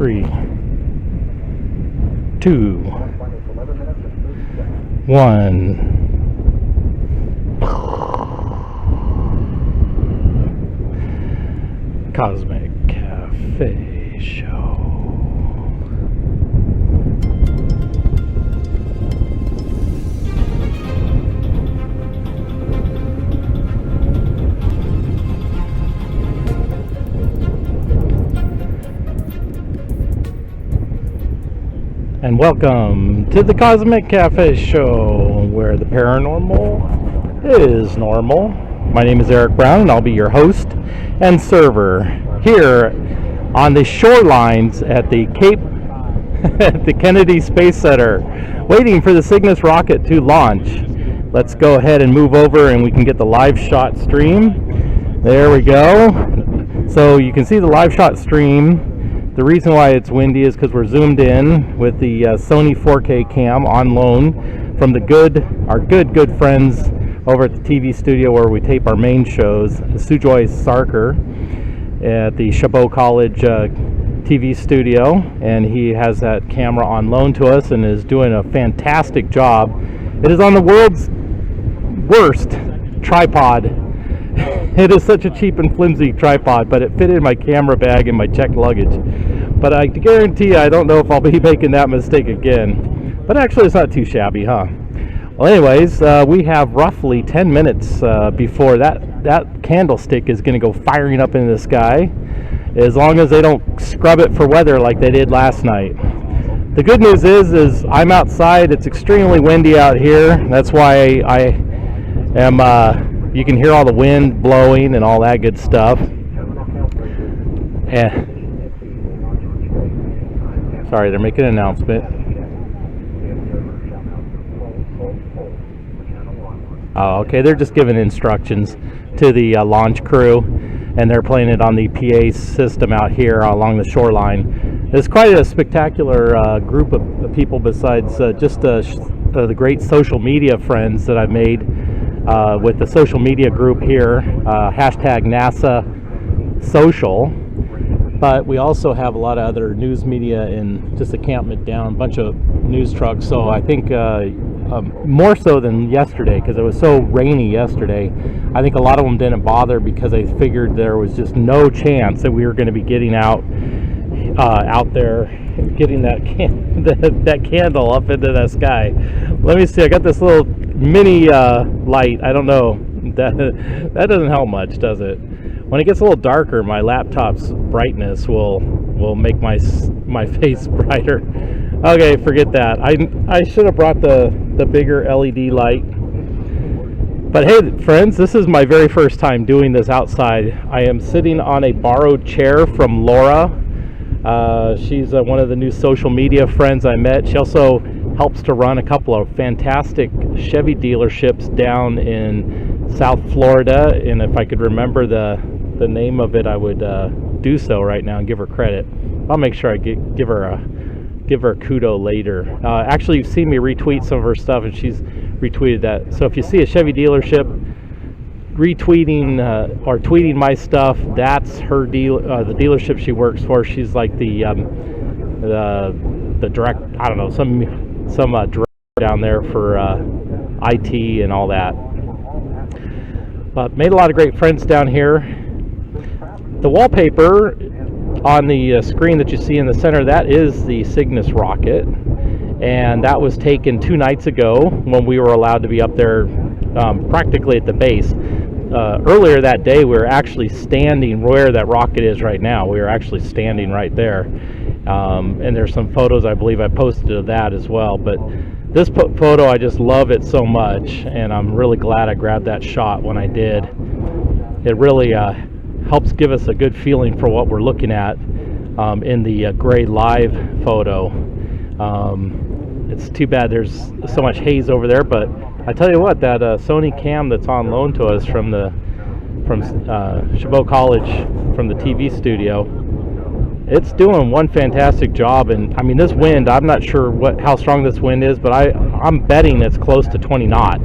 3, 2, 1. Cosmic Cafe Show. And welcome to the Cosmic Cafe Show, where the paranormal is normal. My name is Eric Brown, and I'll be your host and server here on the shorelines at the at the Kennedy Space Center, waiting for the Cygnus rocket to launch. Let's go ahead and move over, and we can get the live shot stream. There we go. So you can see the live shot stream. The reason why it's windy is because we're zoomed in with the Sony 4K cam on loan from our good friends over at the TV studio where we tape our main shows, Sujoy Sarkar at the Chabot College TV studio, and he has that camera on loan to us and is doing a fantastic job. It is on the world's worst tripod. It is such a cheap and flimsy tripod, but it fit in my camera bag and my checked luggage. But I guarantee you, I don't know if I'll be making that mistake again. But actually, it's not too shabby, huh? Well, anyways, we have roughly 10 minutes before that candlestick is going to go firing up into the sky, as long as they don't scrub it for weather like they did last night. The good news is I'm outside. It's extremely windy out here. That's why I am... you can hear all the wind blowing and all that good stuff. And sorry, they're making an announcement. Oh, okay, they're just giving instructions to the launch crew, and they're playing it on the PA system out here along the shoreline. It's quite a spectacular group of people, besides just the great social media friends that I've made with the social media group here, hashtag NASA Social. But we also have a lot of other news media and just a campment down, a bunch of news trucks. So I think more so than yesterday, because it was so rainy yesterday, I think a lot of them didn't bother because they figured there was just no chance that we were going to be getting out there, getting that that candle up into the sky. Let me see. I got this little mini light. I don't know. That doesn't help much, does it? When it gets a little darker, my laptop's brightness will make my face brighter. Okay, forget that. I should have brought the bigger LED light. But hey, friends, this is my very first time doing this outside. I am sitting on a borrowed chair from Laura. She's one of the new social media friends I met. She also helps to run a couple of fantastic Chevy dealerships down in South Florida, and if I could remember the name of it, I would do so right now and give her credit. I'll make sure I give her a kudo later. Actually, you've seen me retweet some of her stuff, and she's retweeted that. So if you see a Chevy dealership retweeting or tweeting my stuff, that's her the dealership she works for. She's like the direct, I don't know, some director down there for IT and all that. But made a lot of great friends down here. The wallpaper on the screen that you see in the center, that is the Cygnus rocket, and that was taken 2 nights ago when we were allowed to be up there practically at the base. Earlier that day, we were actually standing where that rocket is right now. We were actually standing right there, and there's some photos I believe I posted of that as well. But this photo, I just love it so much, and I'm really glad I grabbed that shot when I did. It really helps give us a good feeling for what we're looking at in the gray live photo. It's too bad there's so much haze over there, but I tell you what, that Sony cam that's on loan to us from Chabot College, from the TV studio, it's doing one fantastic job. And I mean, this wind, I'm not sure how strong this wind is, but I'm betting it's close to 20 knot.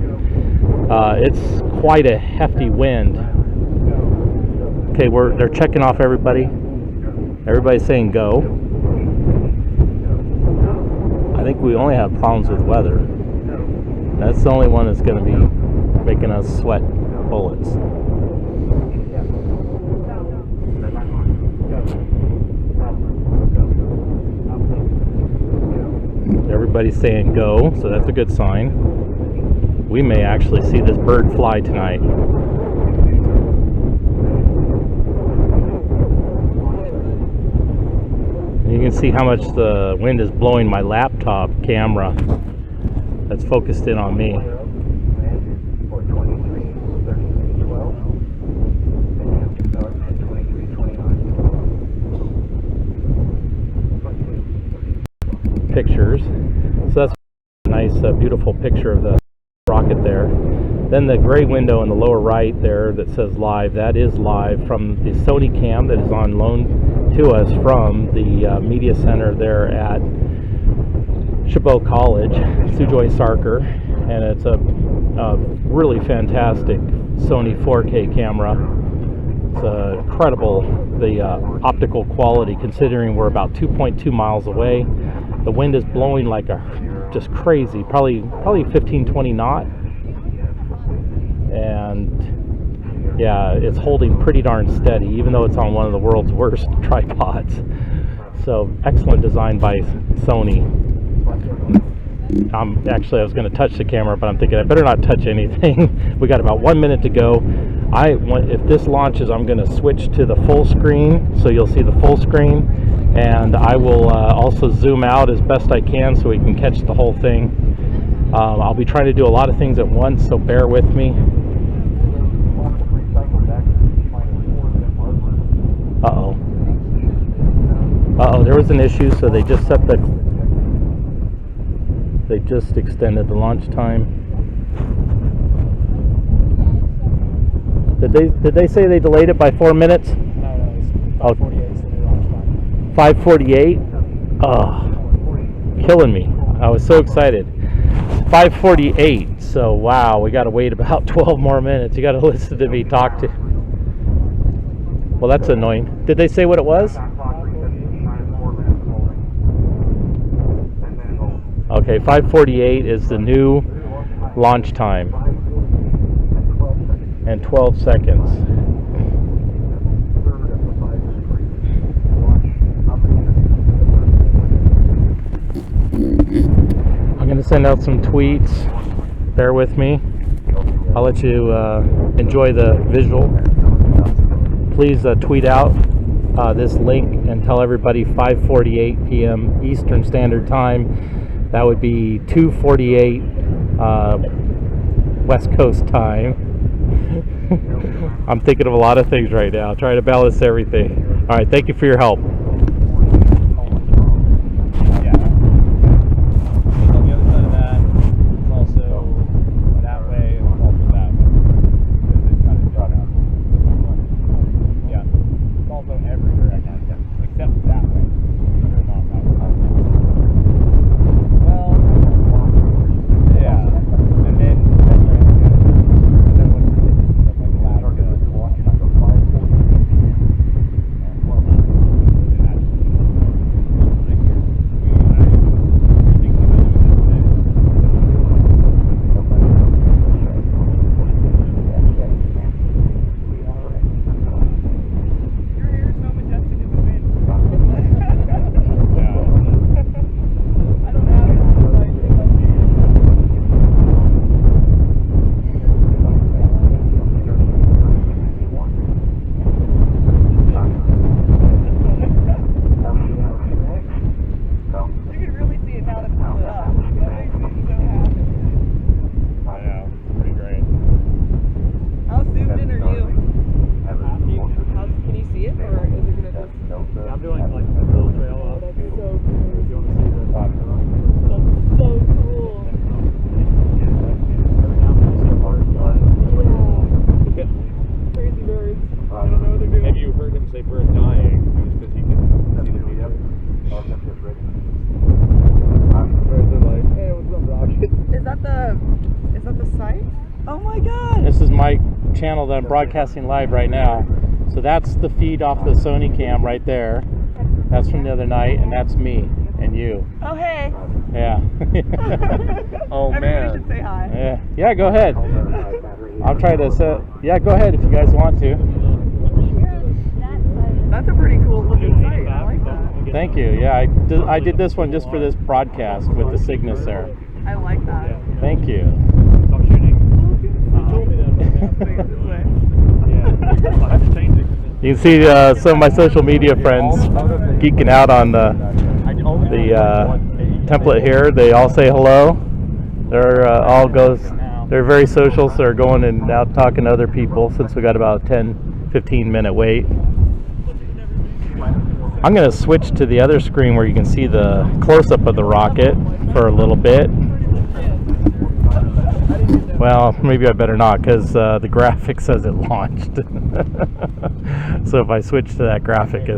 It's quite a hefty wind. Okay, they're checking off everybody. Everybody's saying go. think we only have problems with weather. That's the only one that's going to be making us sweat bullets. Everybody's saying go, so that's a good sign. We may actually see this bird fly tonight. You can see how much the wind is blowing my laptop camera that's focused in on me. Pictures. So that's a nice, beautiful picture of the rocket there. Then the gray window in the lower right there that says live, that is live from the Sony cam that is on loan to us from the media center there at Chabot College, Sujoy Sarkar, and it's a really fantastic Sony 4K camera. It's incredible, the optical quality, considering we're about 2.2 miles away. The wind is blowing like just crazy, probably 15-20 knot, and yeah, it's holding pretty darn steady, even though it's on one of the world's worst tripods. So excellent design by Sony. Actually, I was going to touch the camera, but I'm thinking I better not touch anything. We got about 1 minute to go. If this launches, I'm going to switch to the full screen, so you'll see the full screen, and I will also zoom out as best I can so we can catch the whole thing. I'll be trying to do a lot of things at once, so bear with me. Uh-oh, there was an issue, so they just extended the launch time. Did they say they delayed it by 4 minutes? No, it's 5:48 is the new launch time. 5:48? Oh, killing me. I was so excited. 5:48, so wow, we got to wait about 12 more minutes. You got to listen to me talk to... Well, that's annoying. Did they say what it was? Okay, 5:48 is the new launch time. And 12 seconds. I'm going to send out some tweets. Bear with me. I'll let you enjoy the visual. Please tweet out this link and tell everybody 5:48 p.m. Eastern Standard Time. That would be 2:48 West Coast time. I'm thinking of a lot of things right now, trying to balance everything. All right, thank you for your help. Channel that I'm broadcasting live right now. So that's the feed off the Sony cam right there. That's from the other night, and that's me and you. Oh, hey. Yeah. Oh, Everybody man. should say hi. Yeah. Yeah, go ahead. I'll try to set. Yeah, go ahead if you guys want to. That's a pretty cool looking site. I like that. Thank you. Yeah, I did this one just for this broadcast with the Cygnus there. I like that. Thank you. Stop shooting. You told me that. This way. Yeah. I have to change it. You can see some of my social media friends geeking out on the template here. They all say hello. They're very social, so they're going and out talking to other people since we got about a 10-15 minute wait. I'm going to switch to the other screen where you can see the close-up of the rocket for a little bit. Well, maybe I better not, because the graphic says it launched. So if I switch to that graphic,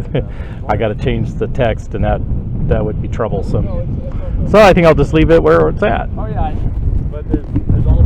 I got to change the text, and that would be troublesome. So I think I'll just leave it where it's at. Oh, yeah. But there's also...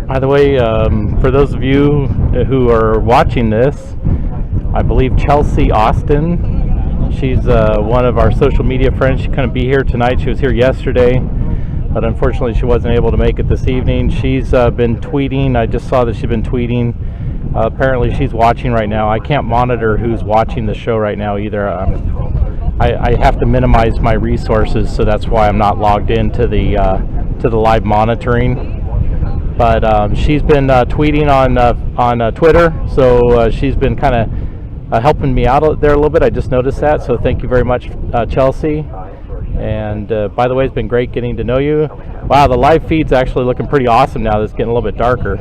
By the way, for those of you who are watching this, I believe Chelsea Austin, she's one of our social media friends. She couldn't be here tonight. She was here yesterday, but unfortunately she wasn't able to make it this evening. She's been tweeting. I just saw that she's been tweeting. Apparently she's watching right now. I can't monitor who's watching the show right now either. I have to minimize my resources, so that's why I'm not logged into the live monitoring. But she's been tweeting on Twitter, so she's been kind of helping me out there a little bit. I just noticed that, so thank you very much, Chelsea. And by the way, it's been great getting to know you. Wow, the live feed's actually looking pretty awesome now. It's getting a little bit darker.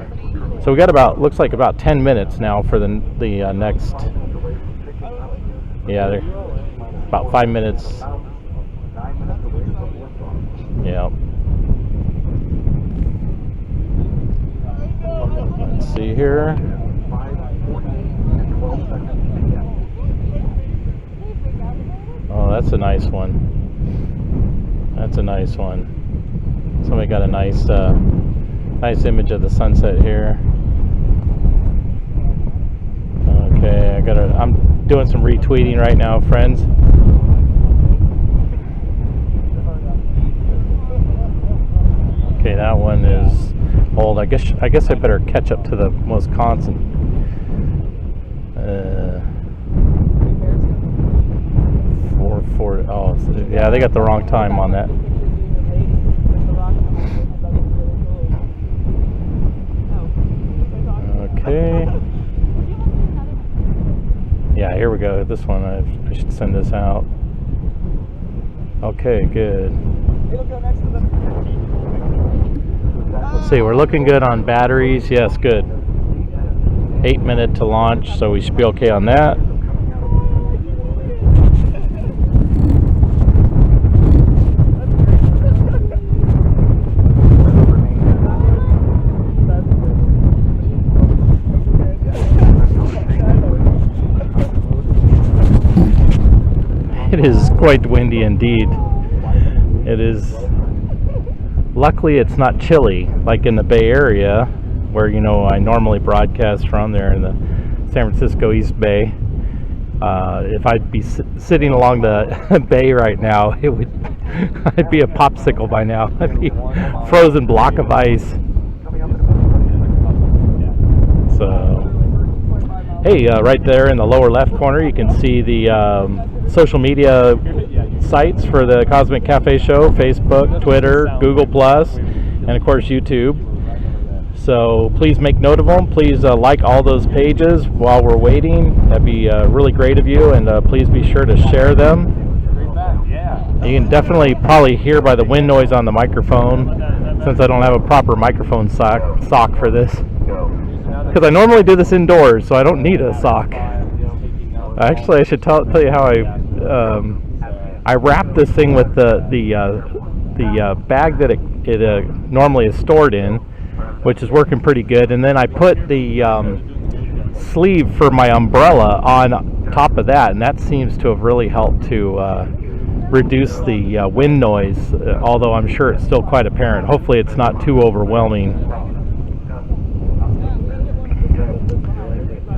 So we got looks like about 10 minutes now for the next. Yeah, about 5 minutes. Yeah. Let's see here. Oh, that's a nice one. That's a nice one. Somebody got a nice image of the sunset here. Okay, I'm doing some retweeting right now, friends. Okay, that one is old. I guess I better catch up to the most constant. 440. Oh, yeah, they got the wrong time on that. Okay. Yeah, here we go. This one, I should send this out. Okay, good. Let's see, we're looking good on batteries. Yes, good. 8 minute to launch, so we should be okay on that. It is quite windy indeed. It is Luckily, it's not chilly like in the Bay Area, where I normally broadcast from there in the San Francisco East Bay. If I'd be sitting along the bay right now, I'd be a popsicle by now. I'd be a frozen block of ice. So, hey, right there in the lower left corner, you can see the social media sites for the Cosmic Cafe Show: Facebook, Twitter, Google+, and of course YouTube. So please make note of them. Please like all those pages while we're waiting. That'd be really great of you, and please be sure to share them. You can definitely probably hear by the wind noise on the microphone, since I don't have a proper microphone sock for this. Because I normally do this indoors, so I don't need a sock. Actually, I should tell you how I wrap this thing with the bag that it normally is stored in, which is working pretty good, and then I put the sleeve for my umbrella on top of that, and that seems to have really helped to reduce the wind noise, although I'm sure it's still quite apparent. Hopefully it's not too overwhelming.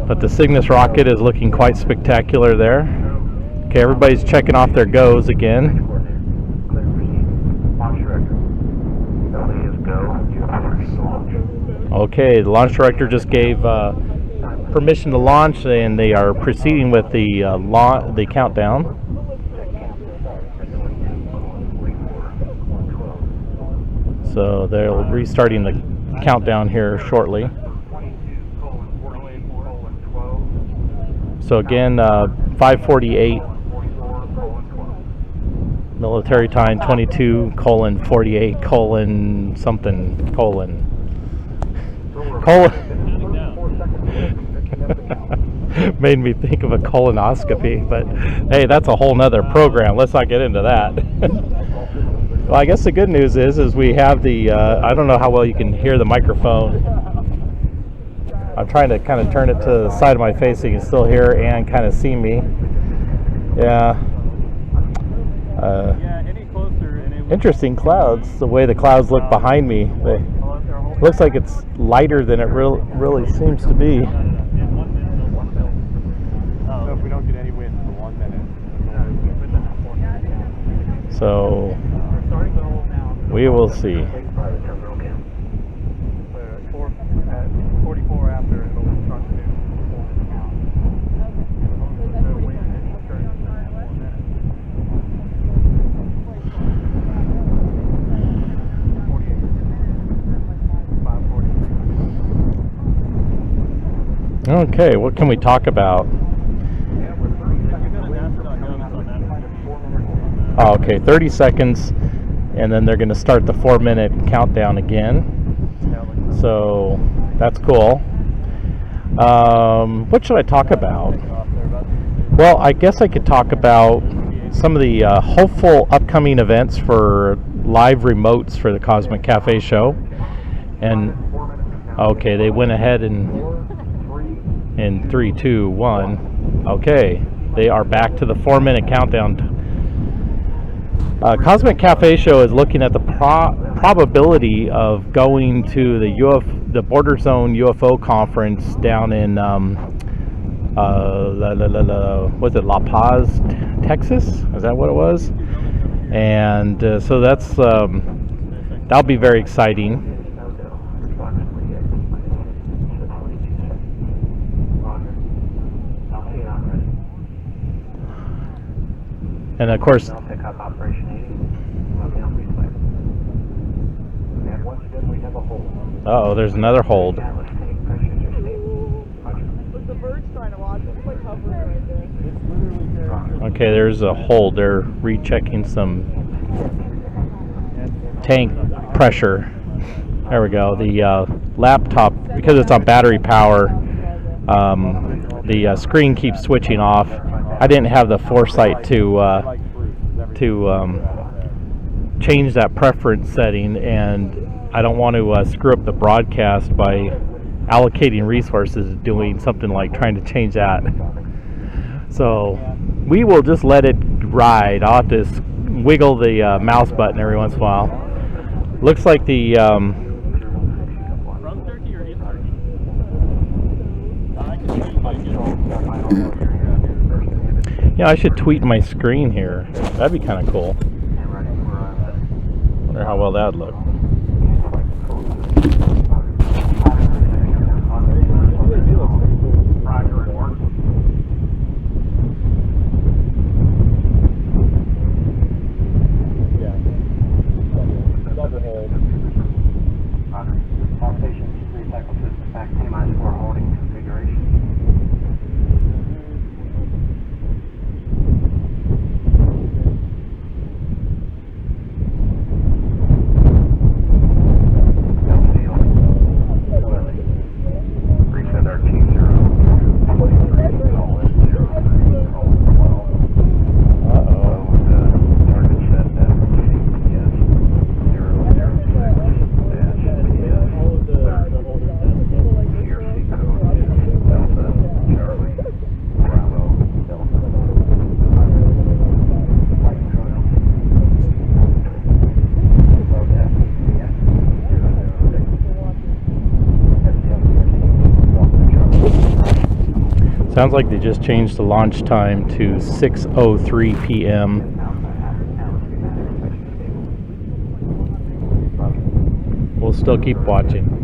But the Cygnus rocket is looking quite spectacular there. Okay, everybody's checking off their goes again. Okay, the launch director just gave permission to launch, and they are proceeding with the countdown. So they're restarting the countdown here shortly. So again, 5:48 military time, 22:48 something. Made me think of a colonoscopy, but hey, that's a whole nother program. Let's not get into that. Well, I guess the good news is we have the I don't know how well you can hear the microphone. I'm trying to kind of turn it to the side of my face so you can still hear and kind of see me. Yeah. Interesting clouds, the way the clouds look behind me. Looks like it's lighter than it really seems to be. So if we don't get any wind for 1 minute. So we will see. 44 after it'll start to do. Okay, what can we talk about? Oh, okay, 30 seconds, and then they're going to start the 4-minute countdown again. So that's cool. What should I talk about? Well, I guess I could talk about some of the hopeful upcoming events for live remotes for the Cosmic Cafe Show. And okay, they went ahead in 3, 2, 1. Okay, they are back to the 4-minute countdown. Cosmic Cafe Show is looking at the probability of going to the Border Zone UFO conference down in was it La Paz, Texas? Is that what it was? And so that's that'll be very exciting. And of course, uh-oh, there's another hold. Okay, there's a hold. They're rechecking some tank pressure. There we go. The laptop, because it's on battery power, the screen keeps switching off. I didn't have the foresight to change that preference setting, and I don't want to screw up the broadcast by allocating resources doing something like trying to change that. So we will just let it ride. I'll have to wiggle the mouse button every once in a while. Looks like the From Turkey or in Turkey? I can see yeah, I should tweet my screen here. That'd be kind of cool. Wonder how well that'd look. Sounds like they just changed the launch time to 6:03 p.m. We'll still keep watching.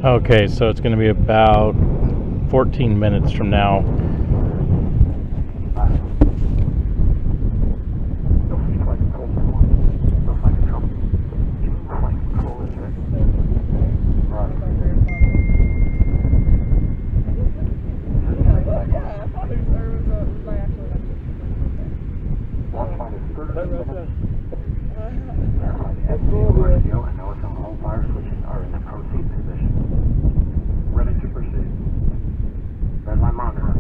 Okay, so it's going to be about 14 minutes from now. Ready to proceed. Red line monitor.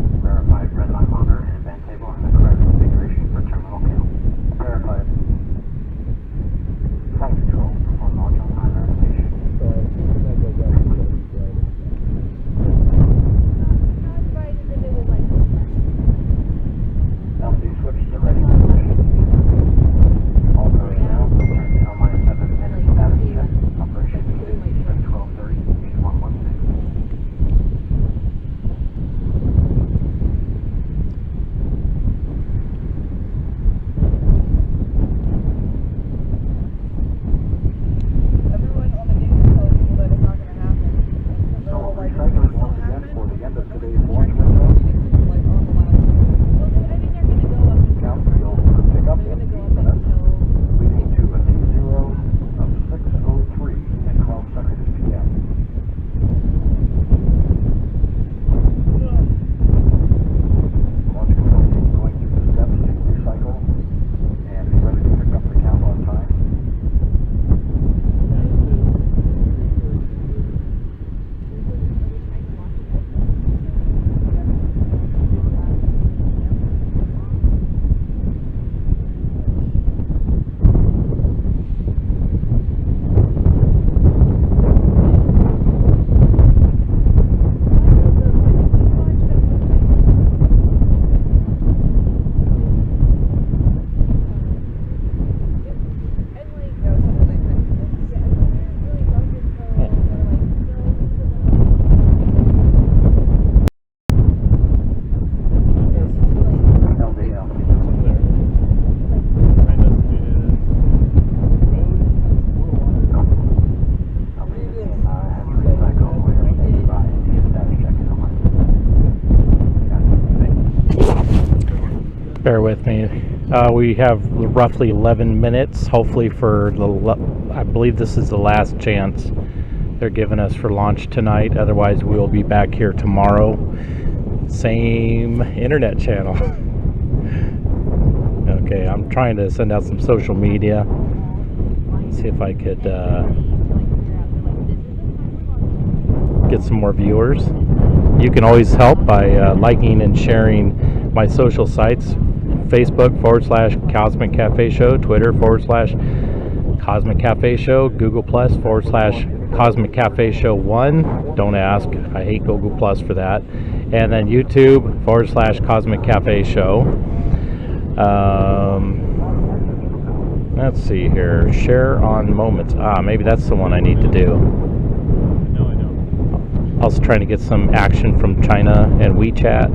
Bear with me. We have roughly 11 minutes, hopefully for I believe this is the last chance they're giving us for launch tonight. Otherwise, we'll be back here tomorrow. Same internet channel. Okay, I'm trying to send out some social media. See if I could get some more viewers. You can always help by liking and sharing my social sites. Facebook / Cosmic Cafe Show, Twitter / Cosmic Cafe Show, Google Plus / Cosmic Cafe Show 1. Don't ask, I hate Google Plus for that. And then YouTube / Cosmic Cafe Show. Let's see here. Share on moments. Maybe that's the one I need to do. No, I don't. I was trying to get some action from China and WeChat.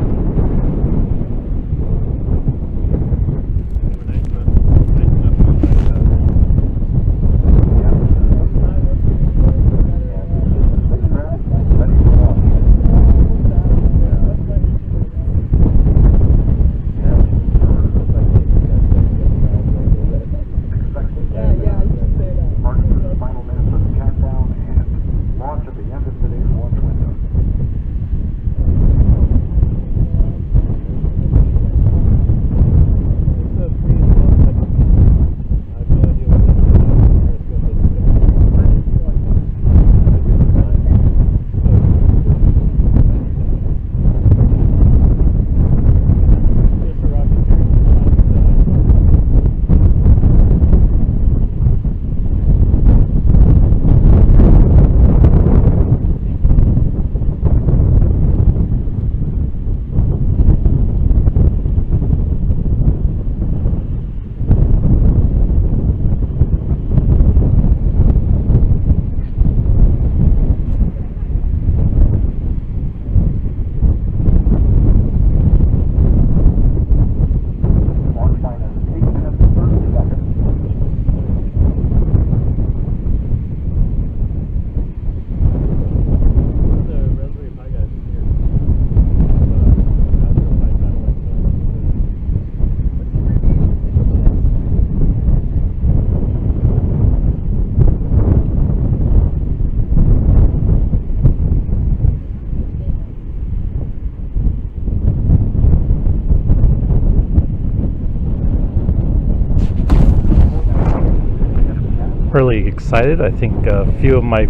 Really excited. I think a few of my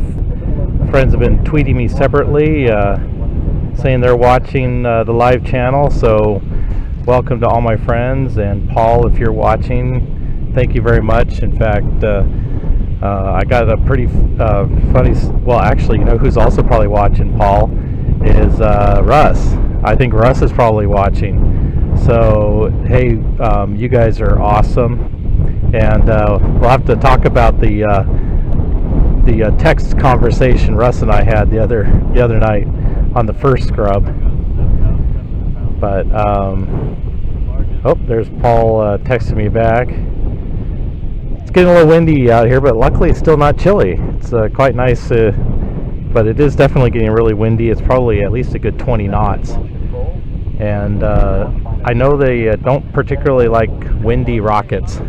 friends have been tweeting me separately saying they're watching the live channel, so welcome to all my friends. And Paul, if you're watching, thank you very much. In fact, I got a pretty funny, well actually, you know who's also probably watching, Paul, is Russ. I think Russ is probably watching. So hey, you guys are awesome. And we'll have to talk about the text conversation Russ and I had the other night on the first scrub. But oh, there's Paul texting me back. It's getting a little windy out here, but luckily it's still not chilly. It's quite nice, but it is definitely getting really windy. It's probably at least a good 20 knots. And I know they don't particularly like windy rockets.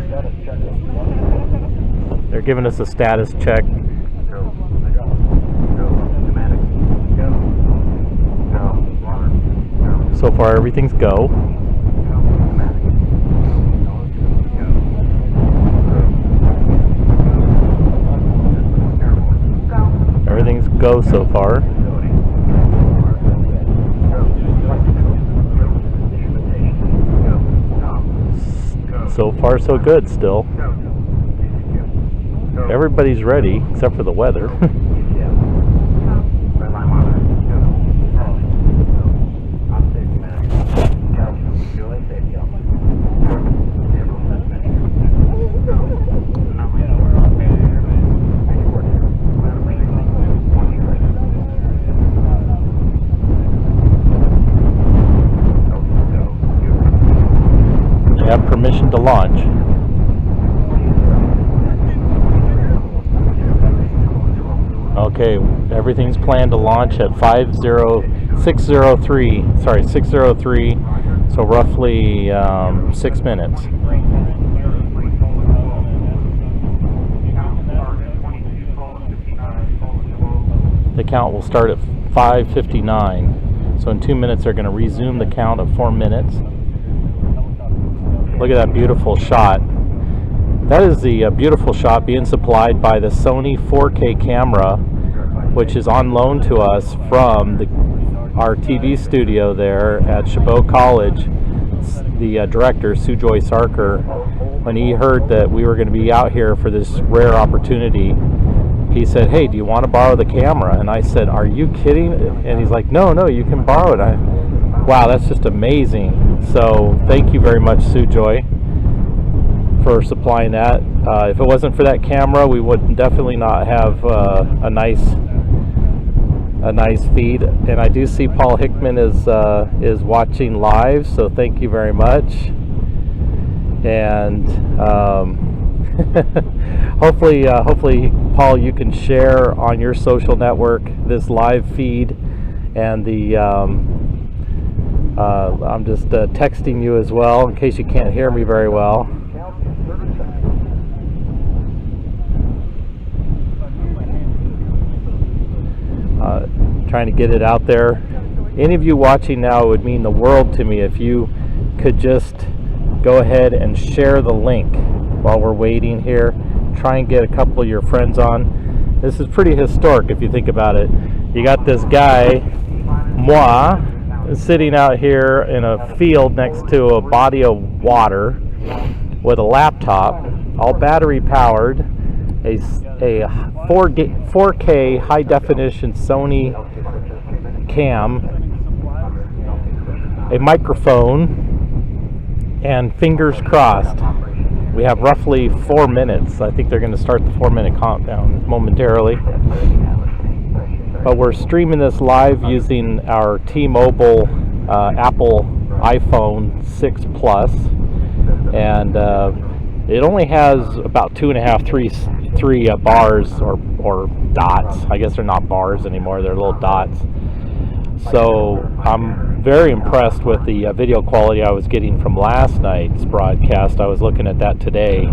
They're giving us a status check. So far, everything's go. Everything's go so far. So far, so good still. Everybody's ready, except for the weather. You have permission to launch. Okay, everything's planned to launch at 603 So roughly 6 minutes. The count will start at 5:59. So in 2 minutes they're going to resume the count of 4 minutes. Look at that beautiful shot. That is the beautiful shot being supplied by the Sony 4K camera, which is on loan to us from our TV studio there at Chabot College. The director, Sujoy Sarkar, when he heard that we were going to be out here for this rare opportunity, he said, "Hey, do you want to borrow the camera?" And I said, "Are you kidding?" And he's like, No, you can borrow it. Wow, that's just amazing. So thank you very much, Sujoy, for supplying that. If it wasn't for that camera, we would definitely not have a nice feed. And I do see Paul Hickman is watching live, so thank you very much. And hopefully, Paul, you can share on your social network this live feed, and I'm just texting you as well in case you can't hear me very well. Trying to get it out there. Any of you watching now, it would mean the world to me if you could just go ahead and share the link while we're waiting here. Try and get a couple of your friends on. This is pretty historic if you think about it. You got this guy, moi, sitting out here in a field next to a body of water with a laptop, all battery powered, a 4K high definition Sony cam, a microphone, and fingers crossed. We have roughly 4 minutes. I think they're going to start the 4-minute countdown momentarily. But we're streaming this live using our T-Mobile Apple iPhone 6 Plus, and it only has about 3 bars or dots. I guess they're not bars anymore, they're little dots. So I'm very impressed with the video quality I was getting from last night's broadcast. I was looking at that today,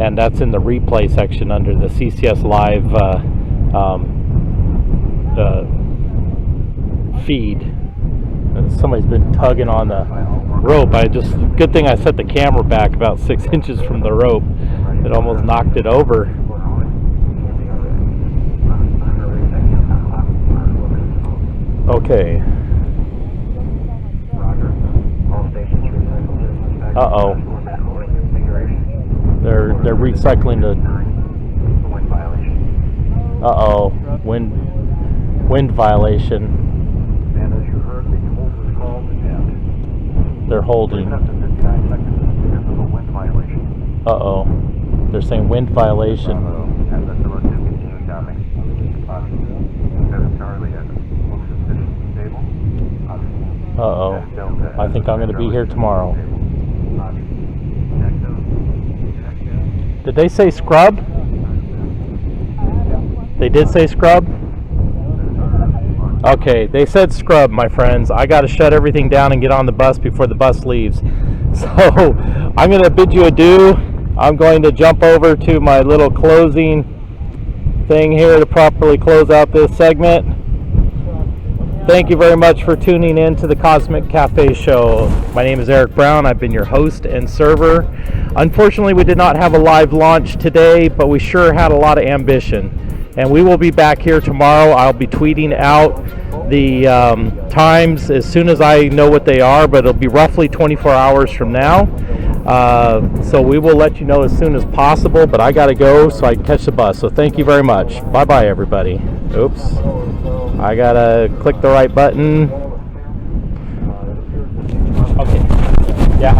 and that's in the replay section under the CCS Live feed. And somebody's been tugging on the rope. Good thing I set the camera back about 6 inches from the rope. It almost knocked it over. Okay. Uh-oh. They're recycling the... Uh-oh. Wind violation. They're holding. Uh-oh. They're saying wind violation. Uh-oh. I think I'm going to be here tomorrow. Did they say scrub? They did say scrub? Okay, they said scrub, my friends. I got to shut everything down and get on the bus before the bus leaves. So I'm going to bid you adieu. I'm going to jump over to my little closing thing here to properly close out this segment. Thank you very much for tuning in to the Cosmic Café show. My name is Eric Brown. I've been your host and server. Unfortunately, we did not have a live launch today, but we sure had a lot of ambition. And we will be back here tomorrow. I'll be tweeting out the times as soon as I know what they are, but it'll be roughly 24 hours from now. So we will let you know as soon as possible, but I got to go so I can catch the bus. So thank you very much. Bye-bye, everybody. Oops. I got to click the right button. Okay. Yeah.